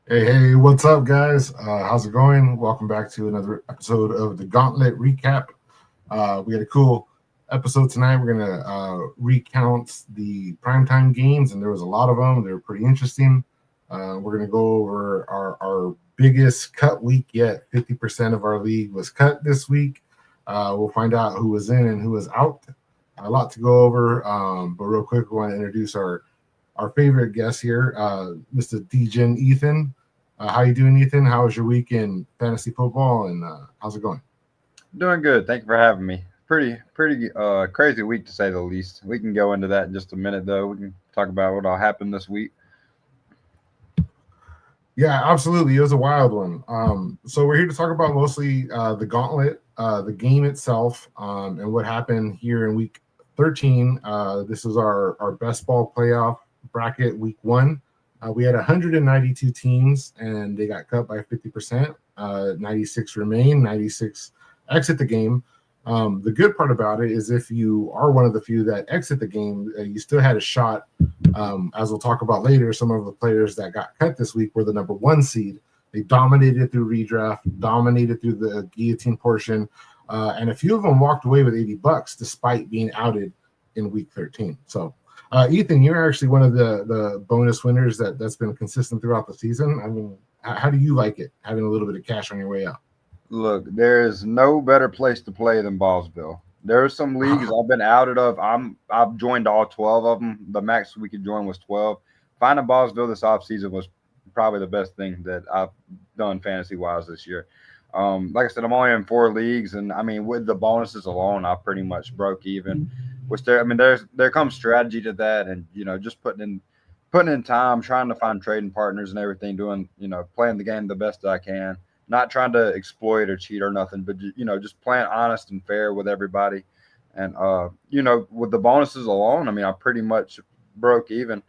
Hey, what's up, guys? How's it going? Welcome back to another episode of the Gauntlet Recap. We had a cool episode tonight. We're going to recount the primetime games, and there was a lot of them. They were pretty interesting. We're going to go over our biggest cut week yet. 50% of our league was cut this week. We'll find out who was in and who was out. A lot to go over, but real quick, we want to introduce our favorite guest here, Mr. Degen Ethan. How you doing, Ethan? How was your week in fantasy football, and how's it going? Doing good. Thank you for having me. Pretty crazy week to say the least. We can go into that in just a minute, though. We can talk about what all happened this week. Yeah, absolutely. It was a wild one. So we're here to talk about mostly the gauntlet, the game itself, and what happened here in week 13. This is our best ball playoff bracket week one. We had 192 teams, and they got cut by 50%. 96 remain, 96 exit the game. The good part about it is if you are one of the few that exit the game, you still had a shot. As we'll talk about later, some of the players that got cut this week were the number one seed. They dominated through redraft, dominated through the guillotine portion, and a few of them walked away with $80 despite being outed in week 13. So, Ethan, you're actually one of the bonus winners that's been consistent throughout the season. I mean, how do you like it, having a little bit of cash on your way out? Look, there is no better place to play than Ballsville. There are some leagues I've been outed of. I've joined all 12 of them. The max we could join was 12. Finding Ballsville this offseason was probably the best thing that I've done fantasy wise this year. Like I said, I'm only in 4 leagues, and I mean, with the bonuses alone, I pretty much broke even. Which there comes strategy to that, and just putting in time, trying to find trading partners and everything, doing playing the game the best I can, not trying to exploit or cheat or nothing, but just playing honest and fair with everybody. And with the bonuses alone, I mean, I pretty much broke even.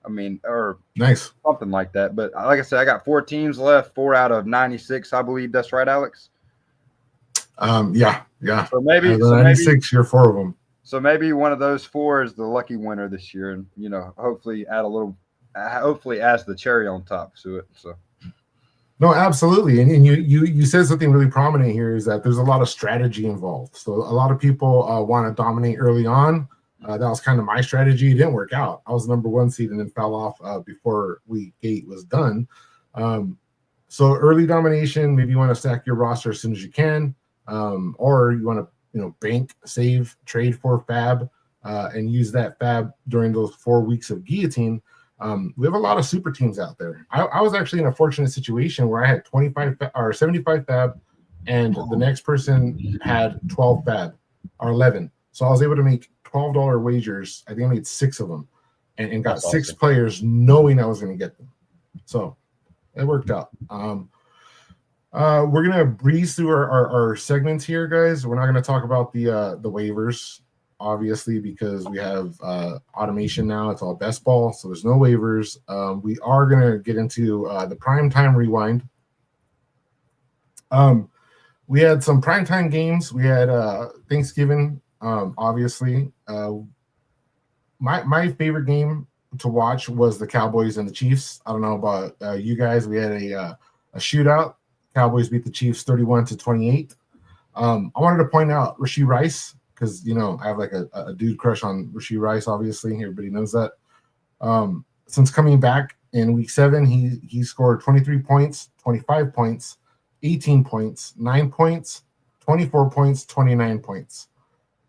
I mean, or Nice. something like that. But like I said, I got 4 teams left, 4 out of 96, I believe. That's right, Alex. Yeah. So Out of maybe, the so maybe, 96, you're four of them. so maybe one of those 4 is the lucky winner this year, and hopefully add a little, hopefully adds the cherry on top to it. So. No, absolutely. And you said something really prominent here is that there's a lot of strategy involved. So a lot of people want to dominate early on. That was kind of my strategy. It didn't work out. I was number one seed and then fell off before week 8 was done. So early domination, maybe you want to stack your roster as soon as you can, or you want to bank, save, trade for fab, and use that fab during those 4 weeks of guillotine. We have a lot of super teams out there. I was actually in a fortunate situation where I had 25 or 75 fab, and the next person had 12 fab or 11. So I was able to make $12 wagers. I think I made 6 of them, and got That's 6 awesome. players knowing I was going to get them. So it worked out. We're gonna breeze through our segments here, guys. We're not gonna talk about the waivers, obviously, because we have automation now. It's all best ball, so there's no waivers. We are gonna get into the primetime rewind. We had some primetime games. We had Thanksgiving, obviously. My favorite game to watch was the Cowboys and the Chiefs. I don't know about you guys. We had a shootout. Cowboys beat the Chiefs 31-28. I wanted to point out Rashee Rice because I have like a dude crush on Rashee Rice. Obviously, everybody knows that. Since coming back in week 7, he scored 23 points, 25 points, 18 points, 9 points, 24 points, 29 points.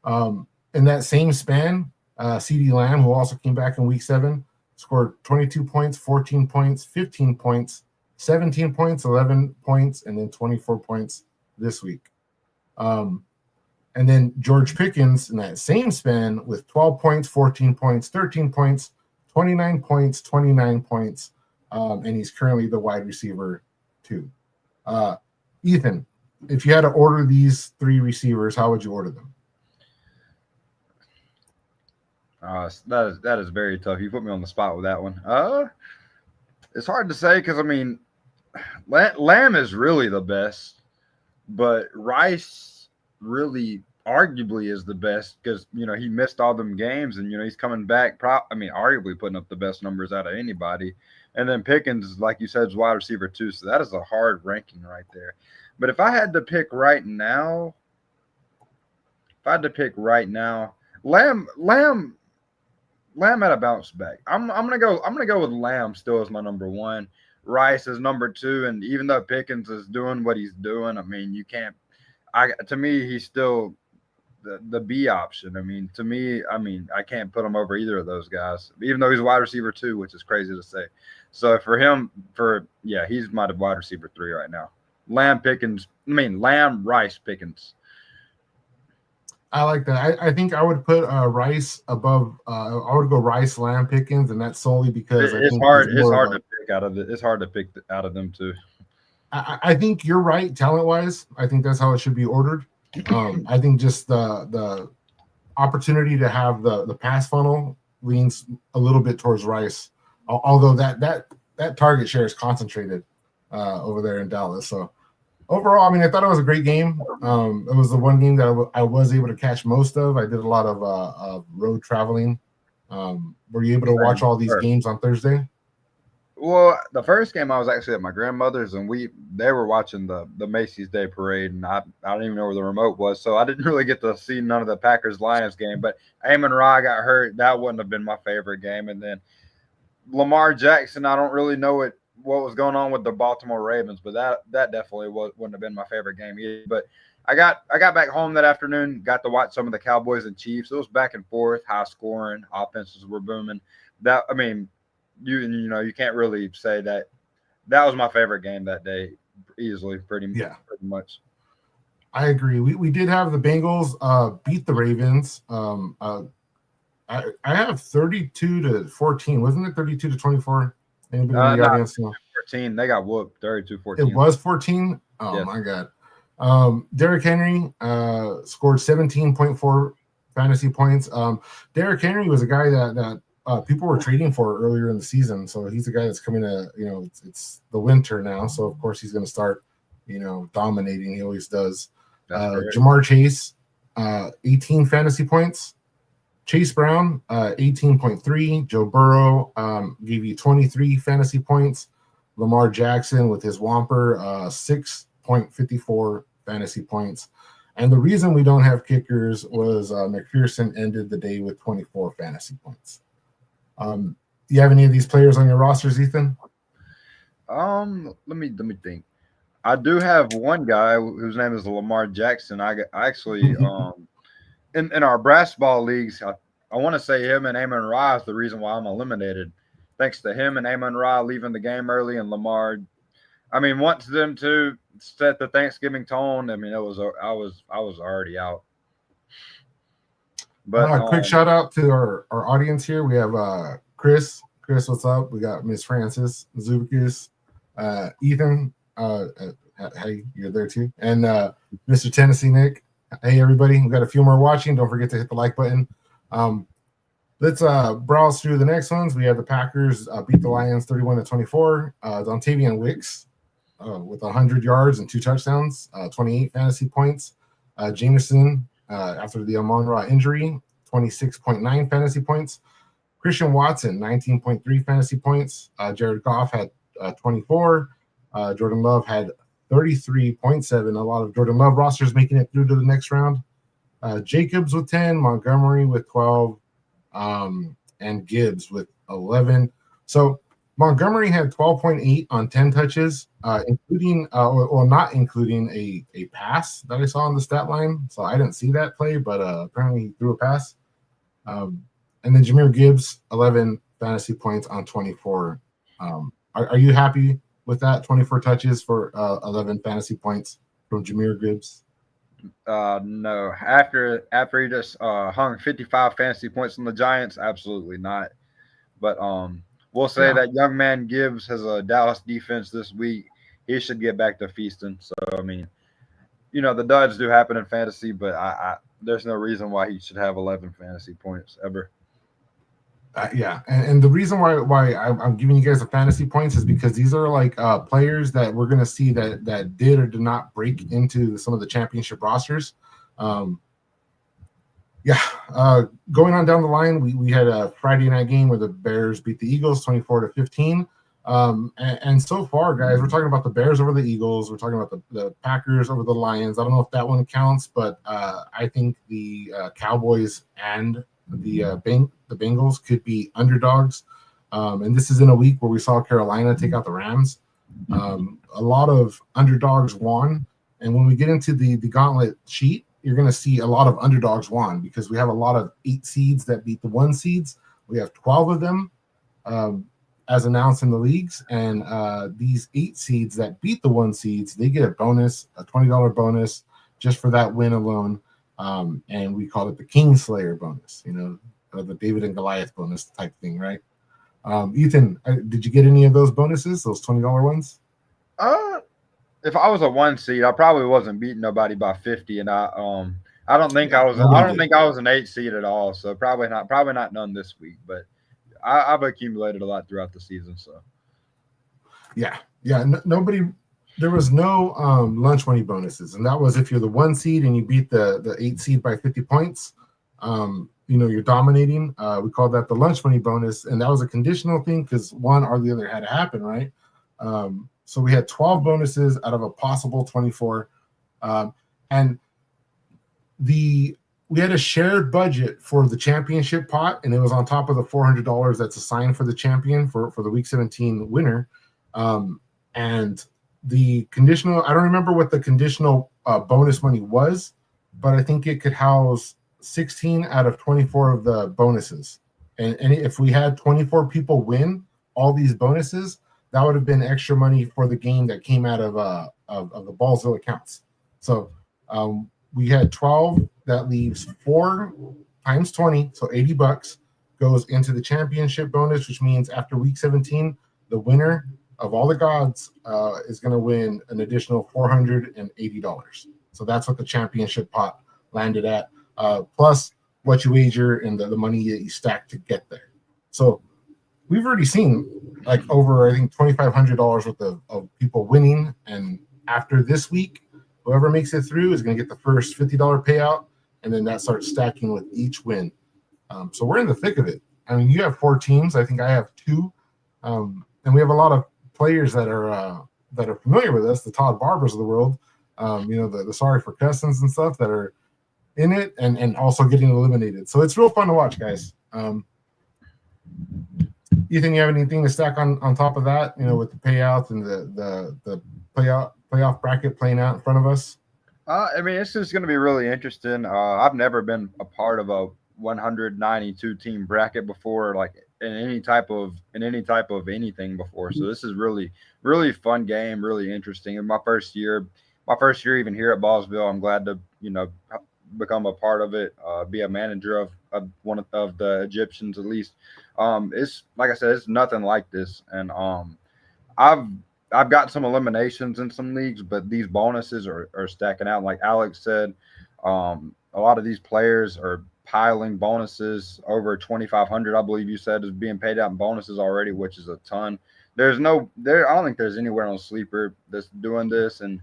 In that same span, CeeDee Lamb, who also came back in week 7, scored 22 points, 14 points, 15 points, 17 points, 11 points, and then 24 points this week. And then George Pickens in that same span with 12 points, 14 points, 13 points, 29 points, 29 points, and he's currently the wide receiver 2. Ethan, if you had to order these 3 receivers, how would you order them? That is very tough. You put me on the spot with that one. It's hard to say because I mean, Lamb is really the best, but Rice really arguably is the best because he missed all them games and he's coming back. Arguably putting up the best numbers out of anybody. And then Pickens, like you said, is wide receiver 2. So that is a hard ranking right there. But if I had to pick right now, Lamb had a bounce back. I'm gonna go with Lamb still as my number 1. Rice is number 2, and even though Pickens is doing what he's doing, I mean, you can't. To me, he's still the B option. I mean, to me, I can't put him over either of those guys, even though he's wide receiver 2, which is crazy to say. So for him, he's my wide receiver 3 right now. Lamb, Rice, Pickens. I like that. I think I would put Rice above. I would go Rice, Lamb, Pickens, and that's solely because it's hard to pick out of it. It's hard to pick out of them too. I think you're right, talent wise. I think that's how it should be ordered. I think just the opportunity to have the pass funnel leans a little bit towards Rice, although that target share is concentrated over there in Dallas. So overall, I mean, I thought it was a great game. It was the one game that I was able to catch most of. I did a lot of road traveling. Were you able to watch all these games on Thursday? Well, the first game I was actually at my grandmother's, and they were watching the Macy's Day Parade, and I don't even know where the remote was, so I didn't really get to see none of the Packers-Lions game. But Amon-Ra got hurt. That wouldn't have been my favorite game. And then Lamar Jackson, I don't really know what was going on with the Baltimore Ravens, but that definitely wouldn't have been my favorite game either. But I got back home that afternoon, got to watch some of the Cowboys and Chiefs. It was back and forth, high scoring, offenses were booming. You can't really say that was my favorite game that day easily, pretty much. I agree. We did have the Bengals beat the Ravens. I have 32-14. Wasn't it 32-24? Anybody in the audience know? 14. They got whooped. 32-14. It was 14. Oh yes. My God. Derrick Henry scored 17.4 fantasy points. Derrick Henry was a guy that people were trading for earlier in the season. So he's a guy that's coming to, it's the winter now. So of course he's going to start, dominating. He always does. Jamar Chase, 18 fantasy points. Chase Brown, 18.3. Joe Burrow gave you 23 fantasy points. Lamar Jackson with his Whomper, 6.54 fantasy points. And the reason we don't have kickers was McPherson ended the day with 24 fantasy points. Do you have any of these players on your rosters, Ethan? Let me think. I do have one guy whose name is Lamar Jackson. I actually in our brass ball leagues, I want to say him and Amon-Ra is the reason why I'm eliminated. Thanks to him and Amon-Ra leaving the game early, and Lamar. I mean, once them two set the Thanksgiving tone, I mean, I was already out. But quick shout out to our audience here. We have Chris. Chris, what's up? We got Miss Francis, Zubikis, Ethan. Hey, you're there too, and Mr. Tennessee Nick. Hey, everybody. We got a few more watching. Don't forget to hit the like button. Let's browse through the next ones. We have the Packers beat the Lions 31-24. Dontavian Wicks with 100 yards and 2 touchdowns, 28 fantasy points. Jameson after the Amon-Ra injury, 26.9 fantasy points. Christian Watson, 19.3 fantasy points. Jared Goff had 24. Jordan Love had 33.7. A lot of Jordan Love rosters making it through to the next round. Jacobs with 10, Montgomery with 12, and Gibbs with 11. So Montgomery had 12.8 on 10 touches, including, not including a pass that I saw on the stat line. So I didn't see that play, but apparently he threw a pass. And then Jahmyr Gibbs, 11 fantasy points on 24. Are you happy with that? 24 touches for 11 fantasy points from Jahmyr Gibbs? No. After he just hung 55 fantasy points on the Giants, absolutely not. But we'll say that young man Gibbs has a Dallas defense this week. He should get back to feasting. So I mean, the duds do happen in fantasy, but I there's no reason why he should have 11 fantasy points ever. And the reason why I'm giving you guys the fantasy points is because these are like players that we're gonna see that did or did not break into some of the championship rosters. Going on down the line, we had a Friday night game where the Bears beat the Eagles 24-15. And so far, guys, we're talking about the Bears over the Eagles. We're talking about the Packers over the Lions. I don't know if that one counts, but I think the Cowboys and the Bengals could be underdogs. And this is in a week where we saw Carolina take out the Rams. A lot of underdogs won. And when we get into the gauntlet sheet, you're going to see a lot of underdogs won because we have a lot of 8 seeds that beat the 1 seeds. We have 12 of them. As announced in the leagues, and these 8 seeds that beat the 1 seeds, they get a bonus, a $20 bonus just for that win alone, and we call it the Kingslayer bonus, the David and Goliath bonus type thing, right? Ethan, did you get any of those bonuses, those $20 ones? If I was a 1 seed, I probably wasn't beating nobody by 50, and I don't think I was. I don't think I was an 8 seed at all, so probably not none this week, but. I've accumulated a lot throughout the season, so yeah. Nobody. There was no lunch money bonuses, and that was if you're the 1 seed and you beat the 8 seed by 50 points. You're dominating. We called that the lunch money bonus, and that was a conditional thing because one or the other had to happen, right? So we had 12 bonuses out of a possible 24, and we had a shared budget for the championship pot, and it was on top of the $400 that's assigned for the champion for the week 17 winner. And the conditional, I don't remember what the conditional bonus money was, but I think it could house 16 out of 24 of the bonuses. And if we had 24 people win all these bonuses, that would have been extra money for the game that came out of the Ballsville accounts. So we had 12. That leaves 4 times 20, so $80 goes into the championship bonus, which means after week 17, the winner of all the gods is going to win an additional $480. So that's what the championship pot landed at, plus what you wager and the money that you stack to get there. So we've already seen like over, I think, $2,500 worth of people winning. And after this week, whoever makes it through is going to get the first $50 payout. And then that starts stacking with each win. So we're in the thick of it. I mean, you have 4 teams. I think I have 2. And we have a lot of players that are familiar with us, the Todd Barbers of the world, the Sorry for Cousins and stuff that are in it and also getting eliminated. So it's real fun to watch, guys. Ethan, you have anything to stack on top of that, with the payouts and the playoff bracket playing out in front of us? I mean, it's just going to be really interesting. I've never been a part of a 192 team bracket before, like in any type of anything before. So this is really, really fun game, really interesting. In my first year even here at Ballsville, I'm glad to become a part of it, be a manager of one of the Egyptians at least. It's like I said, it's nothing like this, and I've got some eliminations in some leagues, but these bonuses are stacking out. Like Alex said, a lot of these players are piling bonuses over 2,500. I believe you said is being paid out in bonuses already, which is a ton. I don't think there's anywhere on Sleeper that's doing this. And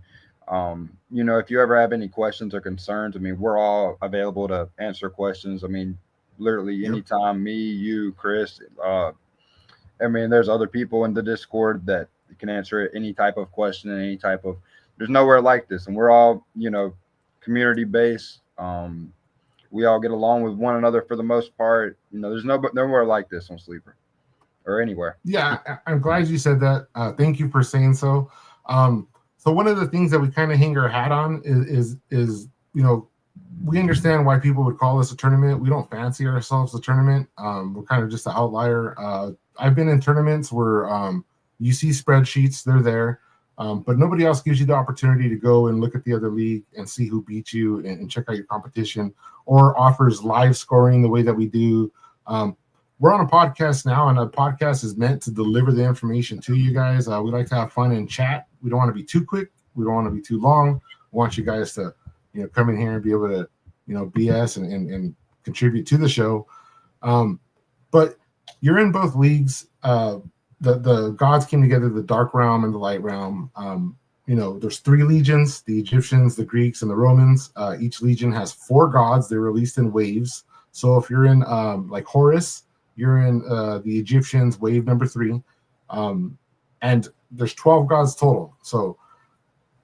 if you ever have any questions or concerns, I mean, we're all available to answer questions. I mean, literally anytime, me, you, Chris. I mean, there's other people in the Discord that can answer any type of question and any type of. There's nowhere like this, and we're all community based. We all get along with one another for the most part. There's nowhere like this on Sleeper or anywhere. Yeah, I'm glad you said that. Thank you for saying so. So one of the things that we kind of hang our hat on is we understand why people would call this a tournament. We don't fancy ourselves a tournament. We're kind of just an outlier. I've been in tournaments where you see spreadsheets, they're there, but nobody else gives you the opportunity to go and look at the other league and see who beat you and check out your competition, or offers live scoring the way that we do. We're on a podcast now, and a podcast is meant to deliver the information to you guys. We like to have fun and chat. We don't want to be too quick. We don't want to be too long. We want you guys to come in here and be able to BS and contribute to the show. But you're in both leagues. The gods came together, the dark realm and the light realm. There's 3 legions: the Egyptians, the Greeks, and the Romans. Each legion has 4 gods. They're released in waves. So if you're in like Horus, you're in the Egyptians wave number 3. and there's 12 gods total. So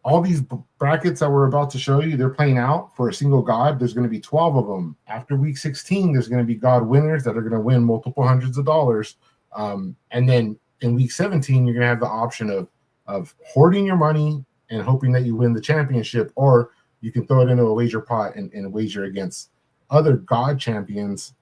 all these brackets that we're about to show you, they're playing out for a single god. There's going to be 12 of them. After week 16, there's going to be god winners that are going to win multiple hundreds of dollars. And then in week 17, you're going to have the option of hoarding your money and hoping that you win the championship, or you can throw it into a wager pot and wager against other god champions,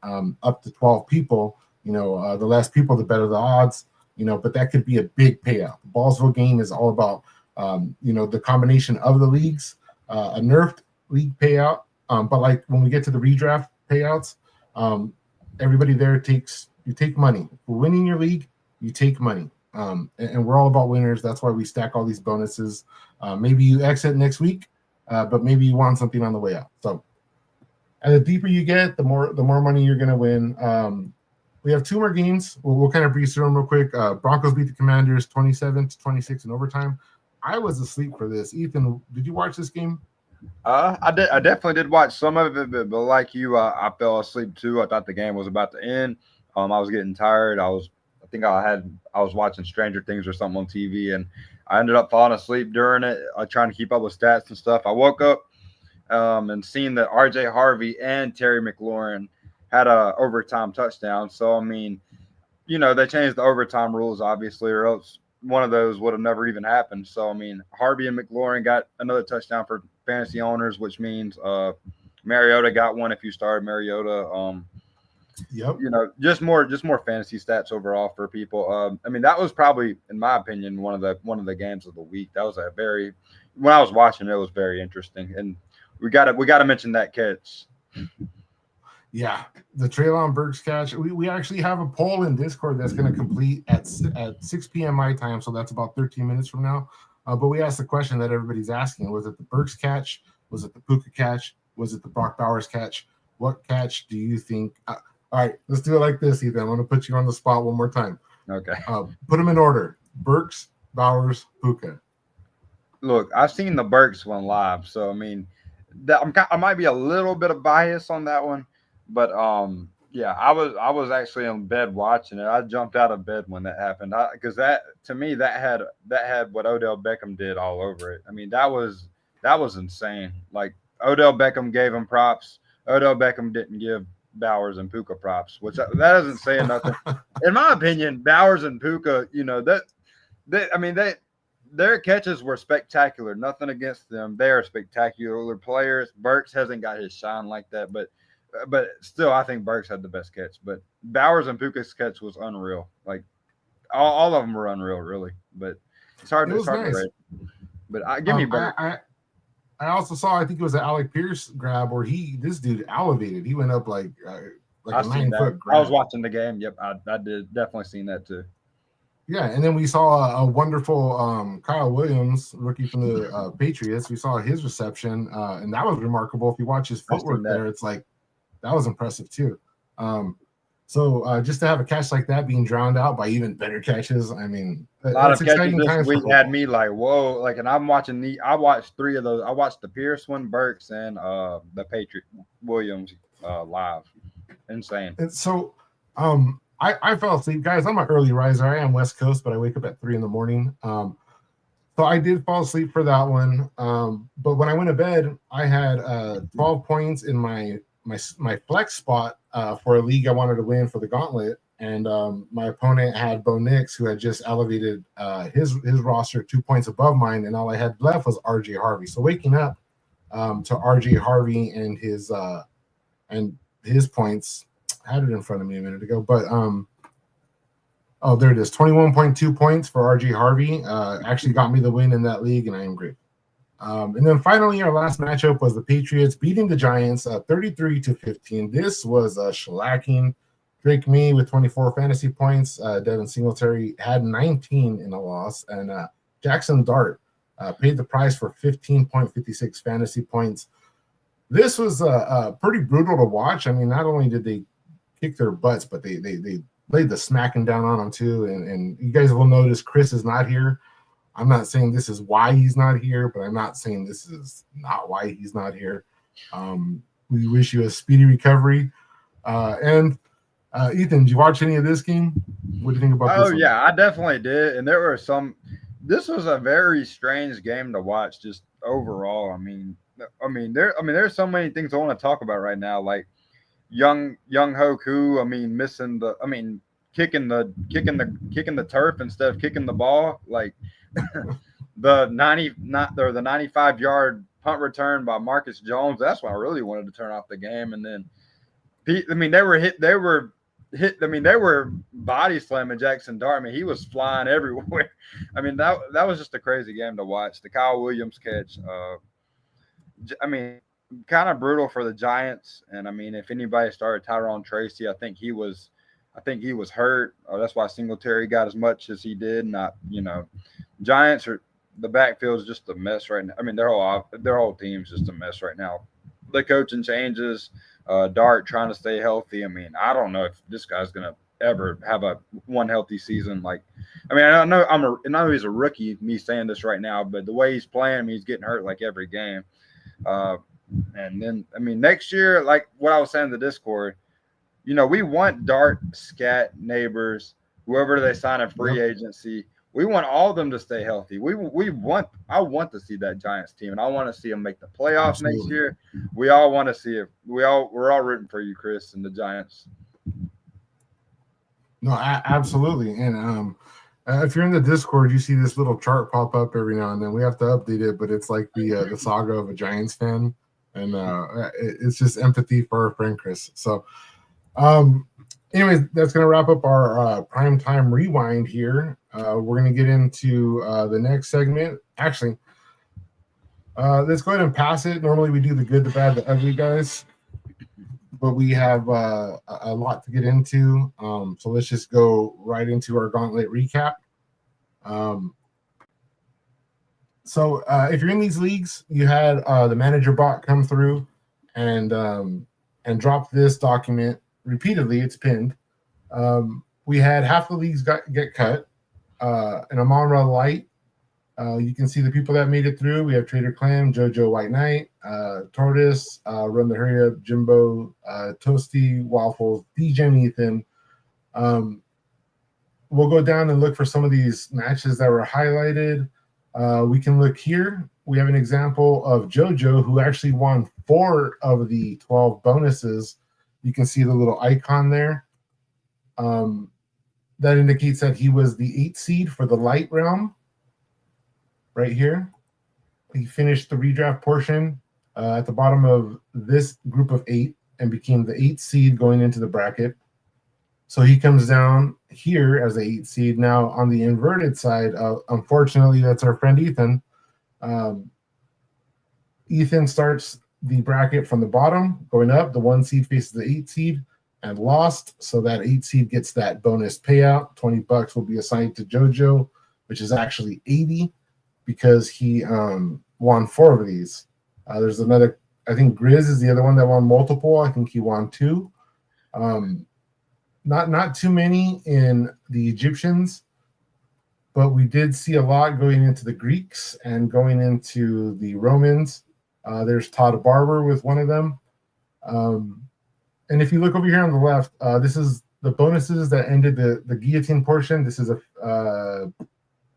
up to 12 people. The less people, the better the odds. But that could be a big payout. The Ballsville game is all about the combination of the leagues, a nerfed league payout. But like when we get to the redraft payouts, everybody there take money. For winning your league, you take money. And we're all about winners. That's why we stack all these bonuses. Maybe you exit next week, but maybe you want something on the way out. So, and the deeper you get, the more money you're going to win. We have 2 more games. We'll kind of breeze through them real quick. Broncos beat the Commanders 27-26 in overtime. I was asleep for this. Ethan, did you watch this game? I definitely did watch some of it, but like you, I fell asleep too. I thought the game was about to end. I was getting tired. I was watching Stranger Things or something on TV, and I ended up falling asleep during it, trying to keep up with stats and stuff. I woke up and seen that R.J. Harvey and Terry McLaurin had a overtime touchdown. So, I mean, they changed the overtime rules, obviously, or else one of those would have never even happened. So, I mean, Harvey and McLaurin got another touchdown for fantasy owners, which means Mariota got one if you started Mariota. Yep. Just more fantasy stats overall for people. I mean, that was probably, in my opinion, one of the games of the week. That was when I was watching it was very interesting, and we got to mention that catch. Yeah, the Treylon Burks catch. We actually have a poll in Discord that's going to complete at 6 p.m. my time, so that's about 13 minutes from now. But we asked the question that everybody's asking: was it the Burks catch? Was it the Puka catch? Was it the Brock Bowers catch? What catch do you think? All right, let's do it like this, Ethan. I'm going to put you on the spot one more time. Okay. Put them in order: Burks, Bowers, Puka. Look, I've seen the Burks one live, so I mean, I might be a little bit of bias on that one. But yeah, I was actually in bed watching it. I jumped out of bed when that happened because that to me that had what Odell Beckham did all over it. I mean that was insane. Like Odell Beckham gave him props. Odell Beckham didn't give Bowers and Puka props, which that doesn't say nothing. In my opinion, Bowers and Puka, their catches were spectacular. Nothing against them. They are spectacular players. Burks hasn't got his shine like that, but still, I think Burks had the best catch. But Bowers and Puka's catch was unreal. Like all of them were unreal, really. But it's hard to rate. But give me Burks. I also saw, I think it was an Alec Pierce grab where this dude elevated. He went up like a 9-foot grab. I was watching the game. Yep, I did definitely seen that too. Yeah, and then we saw a wonderful Kyle Williams, rookie from the Patriots. We saw his reception, and that was remarkable. If you watch his footwork there, it's like that was impressive too. So just to have a catch like that being drowned out by even better catches, I mean, a lot of catches this week had me like, whoa! Like, and I'm watching I watched 3 of those. I watched the Pierce one, Burks, and the Patriot Williams live. Insane. And so, I fell asleep, guys. I'm an early riser. I am West Coast, but I wake up at 3 a.m. So I did fall asleep for that one. But when I went to bed, I had 12 points in my flex spot for a league I wanted to win for the Gauntlet, and my opponent had Bo Nix, who had just elevated his roster 2 points above mine, and all I had left was R.J. Harvey. So waking up to R.J. Harvey and his points, I had it in front of me a minute ago, but oh, there it is, 21.2 points for R.J. Harvey. Actually got me the win in that league, and I am great. And then finally, our last matchup was the Patriots beating the Giants 33-15. This was a shellacking. Drake Me with 24 fantasy points. Devin Singletary had 19 in a loss. And Jackson Dart paid the price for 15.56 fantasy points. This was pretty brutal to watch. I mean, not only did they kick their butts, but they laid the smacking down on them too. And you guys will notice Chris is not here. I'm not saying this is why he's not here, but I'm not saying this is not why he's not here. We wish you a speedy recovery. And Ethan, did you watch any of this game? What do you think about Oh this one? yeah, I definitely did. And there were some. This was a very strange game to watch. Just overall, there's so many things I want to talk about right now. Like young Hoku. I mean, missing the. I mean, kicking the turf instead of kicking the ball. Like the 95-yard punt return by Marcus Jones. That's what I really wanted to turn off the game. And then I mean, they were hit. They were hit. I mean, they were body slamming Jackson Dart. I mean, he was flying everywhere. I mean, that was just a crazy game to watch. The Kyle Williams catch. I mean, kind of brutal for the Giants. And I mean, if anybody started Tyrone Tracy, I think he was hurt. That's why Singletary got as much as he did. Not Giants are the backfield is just a mess right now. I mean, their whole team's just a mess right now. The coaching changes. Dart trying to stay healthy. I mean, I don't know if this guy's gonna ever have a one healthy season. Like, I mean, I know he's a rookie. Me saying this right now, but the way he's playing, I mean, he's getting hurt like every game. Uh, and then, I mean, next year, like what I was saying in the Discord, we want Dart, Scat, Neighbors, whoever they sign in free agency. We want all of them to stay healthy. I want to see that Giants team, and I want to see them make the playoffs next year. We all want to see it. We're all rooting for you, Chris, and the Giants. No, absolutely. And if you're in the Discord, you see this little chart pop up every now and then. We have to update it, but it's like the saga of a Giants fan, and it's just empathy for our friend Chris. So, anyways, that's going to wrap up our prime time rewind here. We're going to get into the next segment. Actually, let's go ahead and pass it. Normally, we do the good, the bad, the ugly, guys, but we have a lot to get into. So let's just go right into our gauntlet recap. So if you're in these leagues, you had the manager bot come through and drop this document repeatedly. It's pinned. We had half the leagues get cut. And Amon-Ra Light, you can see the people that made it through. We have Trader Clam, JoJo White Knight, Tortoise, Run the Hurry Up, Jimbo, Toasty, Waffles, DJ Ethan. We'll go down and look for some of these matches that were highlighted. We can look here. We have an example of JoJo, who actually won 4 of the 12 bonuses. You can see the little icon there. That indicates that he was the 8th seed for the light realm. Right here. He finished the redraft portion at the bottom of this group of 8 and became the 8th seed going into the bracket. So he comes down here as the 8th seed. Now on the inverted side, unfortunately, that's our friend Ethan. Ethan starts the bracket from the bottom, going up. The 1 seed faces the 8 seed and lost. So that 8 seed gets that bonus payout. $20 will be assigned to JoJo, which is actually 80 because he won 4 of these. There's another, I think Grizz is the other one that won multiple. I think he won 2. Not too many in the Egyptians, but we did see a lot going into the Greeks and going into the Romans. There's Todd Barber with one of them. And if you look over here on the left, this is the bonuses that ended the guillotine portion. This is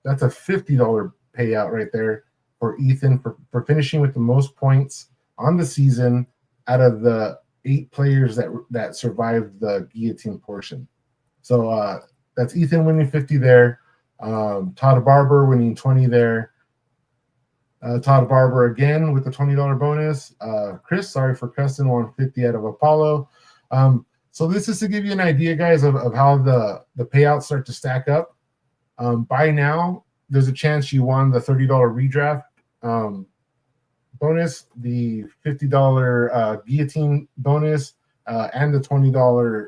that's a $50 payout right there for Ethan for finishing with the most points on the season out of the 8 players that survived the guillotine portion. So that's Ethan winning 50 there. Todd Barber winning 20 there. Todd Barber again with the $20 bonus. Chris, sorry for cussing, won 50 out of Apollo. So this is to give you an idea, guys, of how the payouts start to stack up. By now, there's a chance you won the $30 redraft bonus, the $50 guillotine bonus, and the $20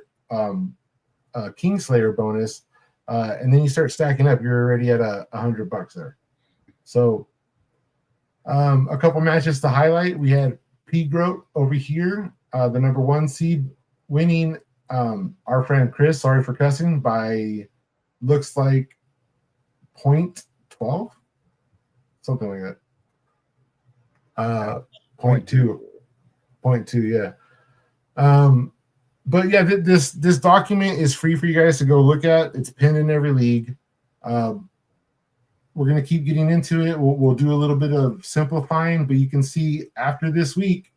Kingslayer bonus. And then you start stacking up. You're already at $100 there. So a couple matches to highlight. We had P. Groat over here, the number 1 seed, winning our friend Chris, sorry for cussing, by looks like 0.12, something like that. 0.2, yeah. But yeah, this document is free for you guys to go look at. It's pinned in every league. We're gonna keep getting into it. We'll do a little bit of simplifying, but you can see after this week,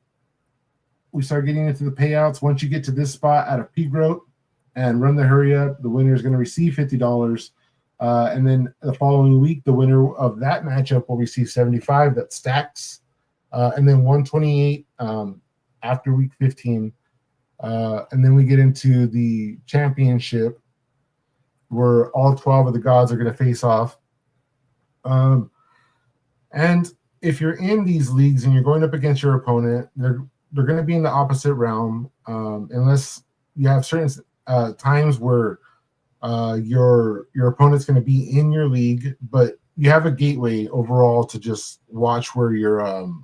we start getting into the payouts. Once you get to this spot out of P-Groat and run the hurry up, the winner is going to receive $50. And then the following week, the winner of that matchup will receive 75. That stacks. And then 128 after week 15. And then we get into the championship where all 12 of the gods are going to face off. And if you're in these leagues and you're going up against your opponent, they're going to be in the opposite realm, unless you have certain times where your opponent's going to be in your league, but you have a gateway overall to just watch where your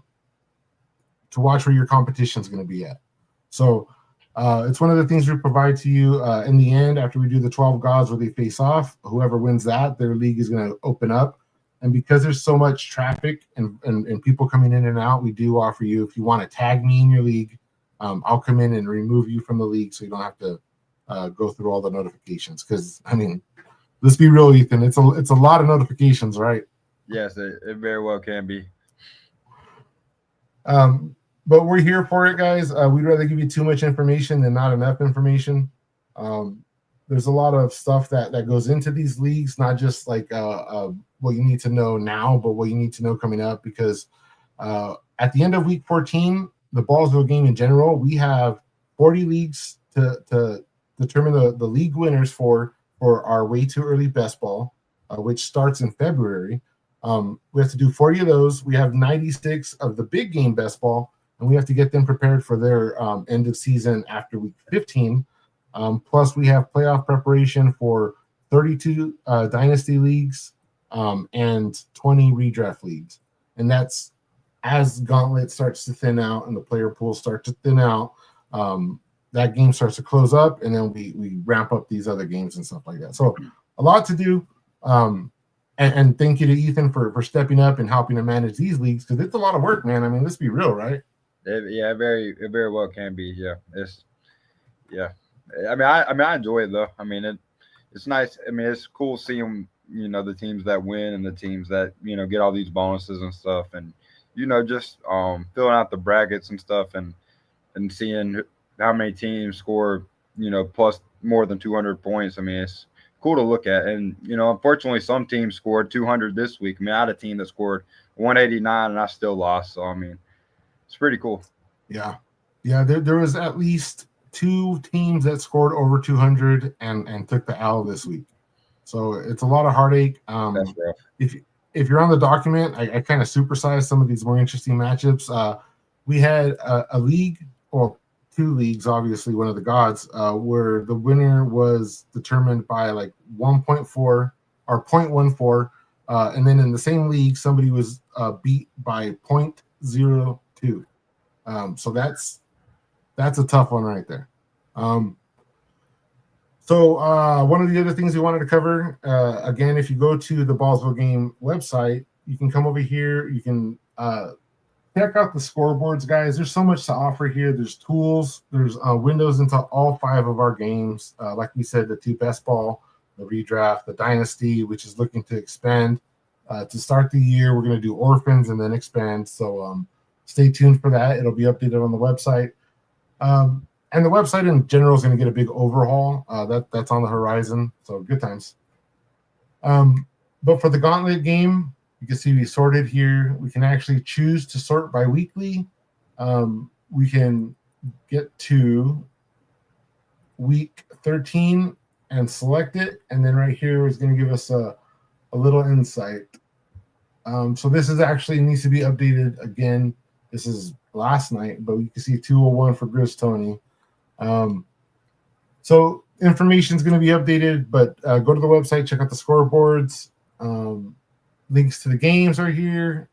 competition is going to be at. So it's one of the things we provide to you in the end after we do the 12 gods where they face off. Whoever wins that, their league is going to open up. And because there's so much traffic and people coming in and out, we do offer you, if you want to tag me in your league, I'll come in and remove you from the league so you don't have to go through all the notifications. Because, I mean, let's be real, Ethan, it's a lot of notifications, right? Yes, it very well can be. But we're here for it, guys. We'd rather give you too much information than not enough information. There's a lot of stuff that goes into these leagues, not just like what you need to know now, but what you need to know coming up. Because at the end of week 14, the Ballsville game in general, we have 40 leagues to determine the league winners for our way too early best ball, which starts in February. We have to do 40 of those. We have 96 of the big game best ball, and we have to get them prepared for their end of season after week 15. Plus, we have playoff preparation for 32 dynasty leagues and 20 redraft leagues. And that's as Gauntlet starts to thin out and the player pools start to thin out, that game starts to close up, and then we ramp up these other games and stuff like that. So a lot to do. And thank you to Ethan for stepping up and helping to manage these leagues, because it's a lot of work, man. I mean, let's be real, right? It very well can be. Yeah, I mean, I enjoy it though. I mean, it's nice. I mean, it's cool seeing the teams that win and the teams that get all these bonuses and stuff, and just filling out the brackets and stuff, and seeing how many teams score plus more than 200 points. I mean, it's cool to look at. And unfortunately, some teams scored 200 this week. I mean, I had a team that scored 189 and I still lost. So I mean, it's pretty cool. Yeah. There was at least 2 teams that scored over 200 and took the L this week. So it's a lot of heartache. That's rough. If you're on the document, I kind of supersized some of these more interesting matchups. We had a league, or 2 leagues, obviously one of the gods, where the winner was determined by like 1.4 or 0.14. And then in the same league, somebody was beat by 0.02. So that's a tough one right there. So one of the other things we wanted to cover, again, if you go to the Ballsville game website, you can come over here. You can check out the scoreboards, guys. There's so much to offer here. There's tools. There's windows into all 5 of our games. Like we said, the 2 best ball, the redraft, the dynasty, which is looking to expand. To start the year, we're going to do orphans and then expand. So stay tuned for that. It'll be updated on the website. And the website in general is going to get a big overhaul. That's on the horizon. So good times. But for the Gauntlet game, you can see we sorted here. We can actually choose to sort by weekly. We can get to week 13 and select it. And then right here is going to give us a little insight. So this is actually needs to be updated again. This is last night, but you can see 201 for Grizz Tony. So information is going to be updated, but go to the website, check out the scoreboards. Links to the games are here.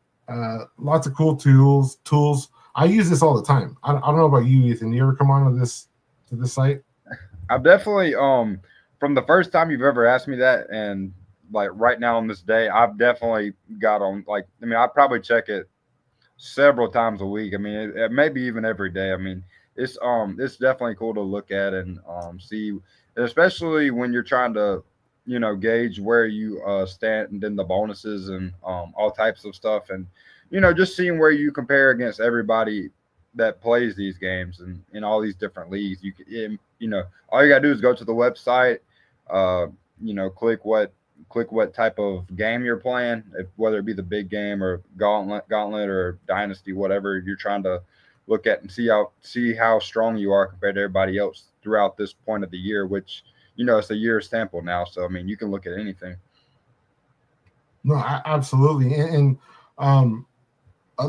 Lots of cool tools. I use this all the time. I don't know about you, Ethan. Do you ever come on to this site? I've definitely from the first time you've ever asked me that, and like right now on this day, I've definitely got on. Like, I mean, I probably check it several times a week. I mean, maybe even every day. I mean, it's definitely cool to look at and see, especially when you're trying to gauge where you stand in the bonuses and all types of stuff, and just seeing where you compare against everybody that plays these games and in all these different leagues. All you gotta do is go to the website, uh, click what type of game you're playing, whether it be the big game or gauntlet or dynasty, whatever you're trying to look at, and see how strong you are compared to everybody else throughout this point of the year, which it's a year sample now. So I mean, you can look at anything. No, absolutely. And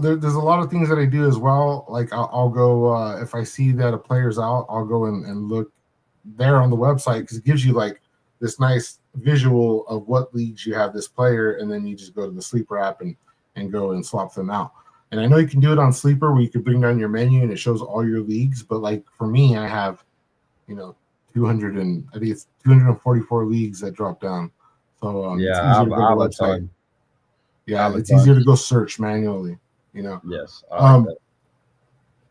there's a lot of things that I do as well. Like I'll go if I see that a player's out, I'll go and look there on the website, because it gives you like this nice visual of what leagues you have this player, and then you just go to the Sleeper app and go and swap them out. And I know you can do it on Sleeper where you can bring down your menu and it shows all your leagues. But like for me, I have 200 and I think it's 244 leagues that drop down. So Yeah, it's easier to go I to have the a website. ton. I Yeah, have a it's easier to bunch. go search manually. Yes, I like Um,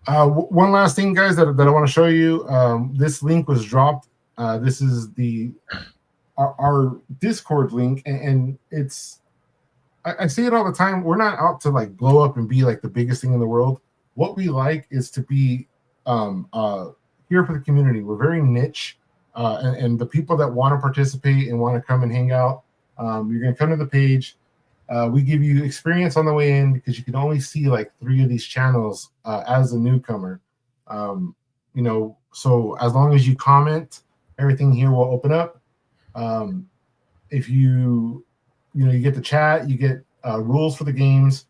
that. one last thing, guys, that I want to show you. This link was dropped. This is our Discord link, and it's I say it all the time. We're not out to like blow up and be like the biggest thing in the world. What we like is to be here for the community. We're very niche, and the people that want to participate and want to come and hang out, you're going to come to the page. We give you experience on the way in, because you can only see like 3 of these channels as a newcomer. So as long as you comment, everything here will open up. If you get the chat, you get rules for the games.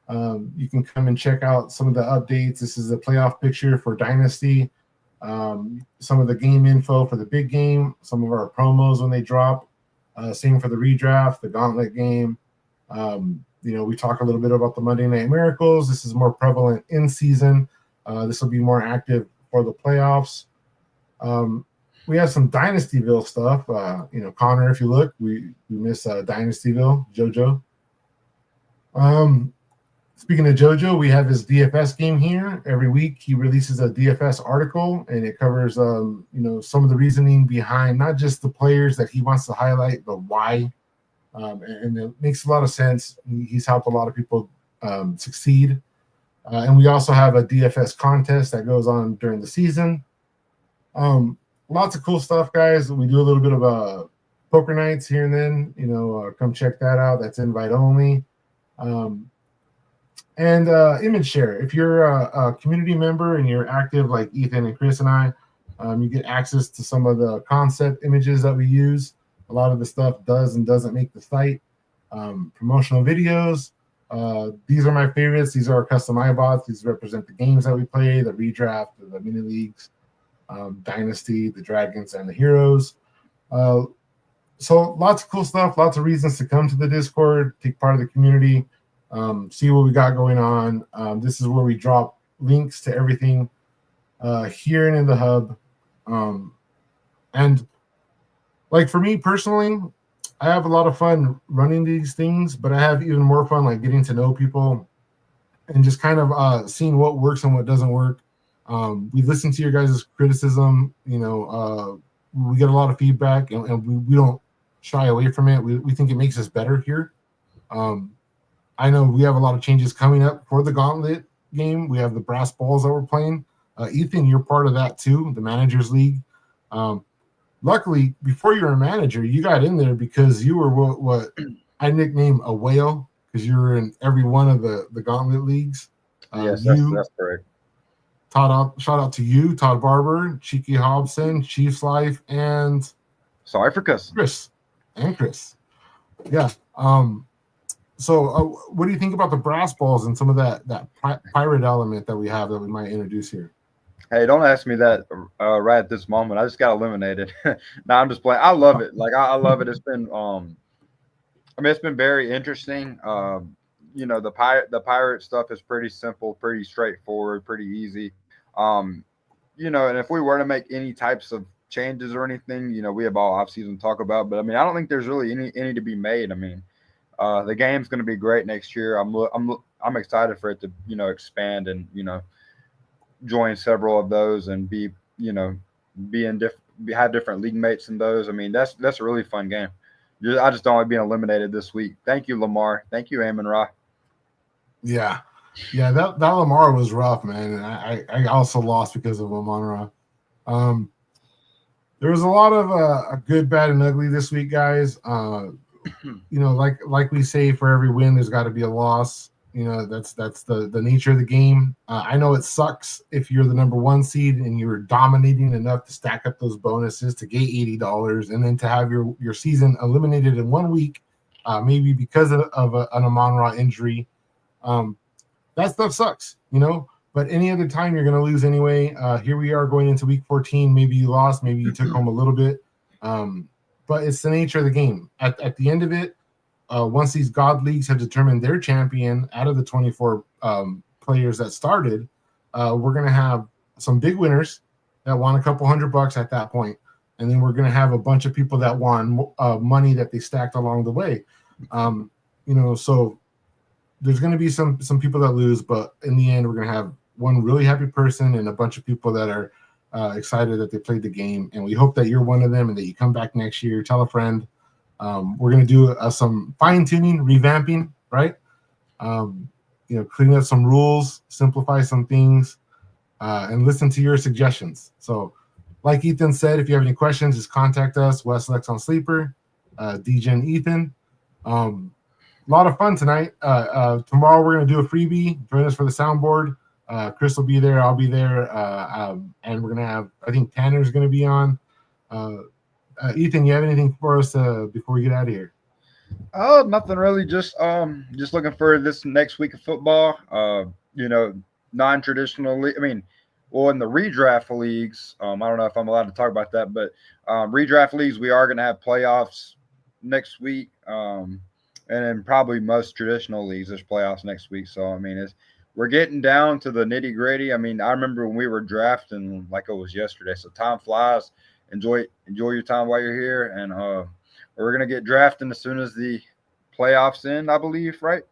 You can come and check out some of the updates. This is a playoff picture for Dynasty. Some of the game info for the big game, some of our promos when they drop. Same for the redraft, the Gauntlet game. We talk a little bit about the Monday Night Miracles. This is more prevalent in season. This will be more active for the playoffs. We have some Dynastyville stuff. Connor, if you look, we miss Dynastyville, JoJo. Speaking of JoJo, we have his DFS game here. Every week he releases a DFS article, and it covers some of the reasoning behind not just the players that he wants to highlight, but why. And it makes a lot of sense. He's helped a lot of people succeed. And we also have a DFS contest that goes on during the season. Lots of cool stuff, guys. We do a little bit of poker nights here and then. Come check that out. That's invite only. And image share. If you're a community member and you're active like Ethan and Chris and I, you get access to some of the concept images that we use. A lot of the stuff does and doesn't make the site. Promotional videos. These are my favorites. These are our custom iBots. These represent the games that we play, the redraft, the mini leagues, Dynasty, the Dragons, and the Heroes. So lots of cool stuff, lots of reasons to come to the Discord, take part of the community, see what we got going on. This is where we drop links to everything here and in the hub. And like for me personally, I have a lot of fun running these things, but I have even more fun like getting to know people and just kind of seeing what works and what doesn't work. We listen to your guys' criticism. We get a lot of feedback, and we don't shy away from it. We think it makes us better here. I know we have a lot of changes coming up for the Gauntlet game. We have the brass balls that we're playing. Ethan, you're part of that too, the Managers League. Luckily, before you were a manager, you got in there because you were what I nicknamed a whale, because you were in every one of the Gauntlet leagues. Yes, that's correct. Shout out to you, Todd Barber, Cheeky Hobson, Chiefs Life, and sorry for cussing. Chris. Yeah. So what do you think about the brass balls and some of that pirate element that we have that we might introduce here? Hey, don't ask me that right at this moment. I just got eliminated. No, I'm just playing. I love it. Like I love it. It's been it's been very interesting. The pirate stuff is pretty simple, pretty straightforward, pretty easy. And if we were to make any types of changes or anything, we have all off season to talk about. But I mean, I don't think there's really any to be made. I mean, the game's going to be great next year. I'm excited for it to expand and join several of those and be have different league mates in those. I mean, that's a really fun game. I just don't like being eliminated this week. Thank you, Lamar. Thank you, Amon Ra. Yeah. Yeah, that Lamar was rough, man. And I also lost because of Amon Ra. There was a lot of a good, bad, and ugly this week, guys. Like we say, for every win, there's got to be a loss. That's the nature of the game. I know it sucks if you're the number 1 seed and you're dominating enough to stack up those bonuses to get $80, and then to have your season eliminated in 1 week, maybe because of an Amon Ra injury. That stuff sucks, But any other time you're going to lose anyway. Here we are going into week 14. Maybe you lost, maybe you took home a little bit. But it's the nature of the game. At the end of it, once these God leagues have determined their champion out of the 24 players that started, we're going to have some big winners that won a couple $100 at that point. And then we're going to have a bunch of people that won money that they stacked along the way. So there's going to be some people that lose, but in the end, we're going to have one really happy person and a bunch of people that are excited that they played the game. And we hope that you're one of them and that you come back next year, tell a friend. We're going to do some fine-tuning, revamping, right? Clean up some rules, simplify some things, and listen to your suggestions. So like Ethan said, if you have any questions, just contact us, Westlex on Sleeper, DJ and Ethan. A lot of fun tonight. Tomorrow we're going to do a freebie. Join us for the soundboard. Chris will be there. I'll be there. And we're going to have, I think Tanner's going to be on. Ethan, you have anything for us before we get out of here? Oh, nothing really. Just looking for this next week of football. Non-traditional. In the redraft leagues, I don't know if I'm allowed to talk about that, but redraft leagues, we are going to have playoffs next week. And then probably most traditional leagues, there's playoffs next week. So, we're getting down to the nitty gritty. I remember when we were drafting like it was yesterday. So time flies. Enjoy your time while you're here. And we're going to get drafting as soon as the playoffs end, I believe, right?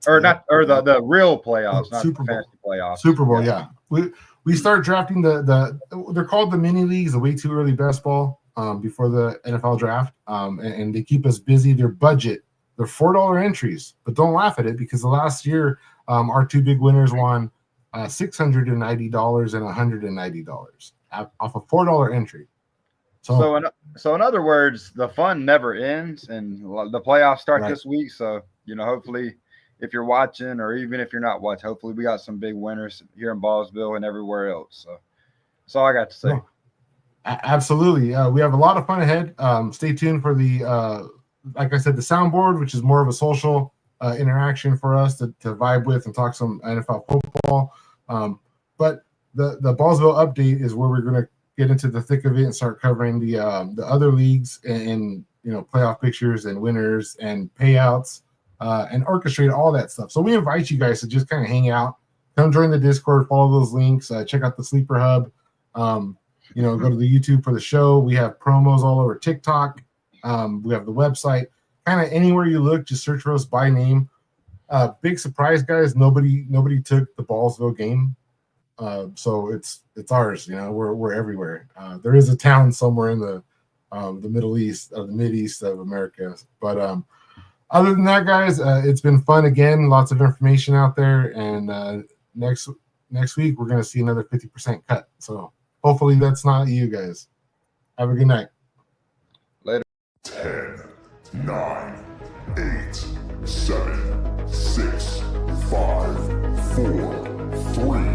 Or not, or the real playoffs, not Super the Bowl. fantasy playoffs. Super Bowl, yeah. We start drafting they're called the mini leagues, the way too early best ball. Before the NFL draft, and they keep us busy. Their budget, they're $4 entries, but don't laugh at it because the last year, our 2 big winners won $690 and $190 off a $4 entry. So in other words, the fun never ends, and the playoffs start this week. So hopefully, if you're watching or even if you're not watching, hopefully we got some big winners here in Ballsville and everywhere else. So that's all I got to say. No. Absolutely. We have a lot of fun ahead. Stay tuned for the, like I said, the soundboard, which is more of a social interaction for us to vibe with and talk some NFL football. But the Ballsville update is where we're going to get into the thick of it and start covering the other leagues and playoff pictures and winners and payouts and orchestrate all that stuff. So we invite you guys to just kind of hang out, come join the Discord, follow those links, check out the Sleeper Hub. Go to the YouTube for the show. We have promos all over TikTok. We have the website. Kind of anywhere you look, just search for us by name. Big surprise, guys. Nobody took the Ballsville game. So it's ours. We're everywhere. There is a town somewhere in the Middle East, the Mid-East of America. But other than that, guys, it's been fun again. Lots of information out there. And next week, we're going to see another 50% cut. So hopefully that's not you guys. Have a good night. Later. 10, 9, 8, 7, 6, 5, 4, 3,